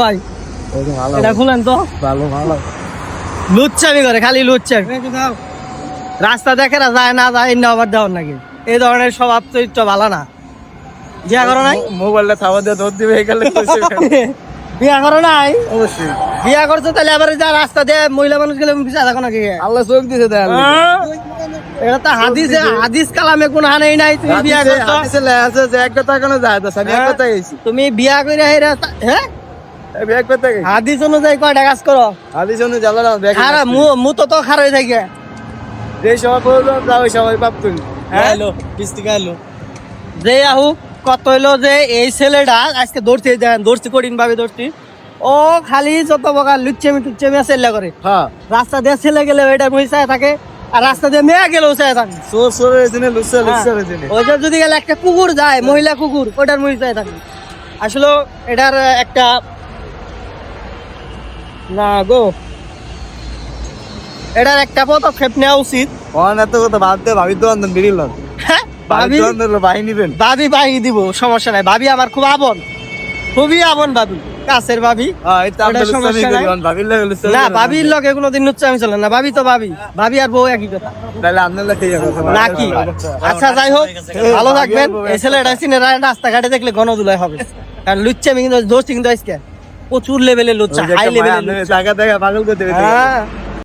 ভাই এটা খুলেন তো। ভালো ভালো লুচ্চামি করে, খালি লুচ্চামি। রাস্তা দেখে না, যায় না যায় না আবার দেওয়ার নাকি, এই ধরনের স্বভাব চরিত্র ভালো না। বিয়া করো নাই? মোবাইলটা থাবা দিয়ে ধর দিবে গেলে বিয়া করো নাই? অবশ্যই বিয়া করছো তাহলে আবার যা রাস্তা দিয়ে মহিলা মানুষ গেলে পিছিয়ে থাকো নাকি? আল্লাহ চোখ দিছে দেয় এটা তো হাদিসে, হাদিস কালামে কোন হানেই নাই। তুমি বিয়া করছো, আছে যে একটা তাকানো যায় তো আমি একটা গেছি তুমি বিয়া করে হ্যাঁ আমি একটা গেছি হাদিস অনুযায়ী কয়টা কাজ করো? আদি শুনে জ্বালা না দেখ খারাপ মু তো খারাপ হয়ে থাকে। যে সময় বললাম যাও ওই সময় পাপ তুমি হ্যাঁ? এলো কিস্তি এলো যে আহুক কত হইলো যে এই ছেলেটা আজকে ধরছি, দেখেন ধরছি, কঠিন ভাবে ধরছি। ও খালি যত প্রকার লুচ্ছেমি টুচ্ছেমি আছে এগুলা করে। হ্যাঁ রাস্তা দিয়ে ছেলে গেলে ওইটা মহিষায় থাকে, আর রাস্তা দিয়ে মেয়ে গেলেও চায় থাকে। সোর সোর এজেনে লুসা লুসা এজেনে ওইটা যদি গেলে একটা কুকুর যায়, মহিলা কুকুর, ওইটার মহিষায় থাকে। আসলে এটার একটা না গো, এটার একটা পদক্ষেপ নেওয়া উচিত। অন এত কথা বাদ দে ভাবি তো আনন্দ বেরিল হ্যাঁ, ভাবি ভাবি তো আনন্দ বাহিনী দেন ভাবি বাহিনী দিব, সমস্যা নাই। ভাবি আমার খুব আপন, খুবই আপন ভাবি, কাছের ভাবি। হ্যাঁ এই তো আমরা ওটা লুসামি সমস্যা নাই। করি ভাবির লাগে লুসা না, ভাবির লগে কোনোদিন নুচ্চামি চলে না। ভাবি তো ভাবি, ভাবি আর বউ একই কথা তাহলে আপনার লাগে কথা নাকি? আচ্ছা যাই হোক, ভালো থাকবেন। এই ছেলেটা চিনে রাস্তাঘাটে দেখলে গণদুলাই হবে, কারণ লুচ্চামি কিন্তু দোষী কিন্তু আজকে প্রচুর লেভেলের লুচ্চা, হাই লেভেলের লুচ্চা। টাকা দেখা পাগল করতে হ্যাঁ।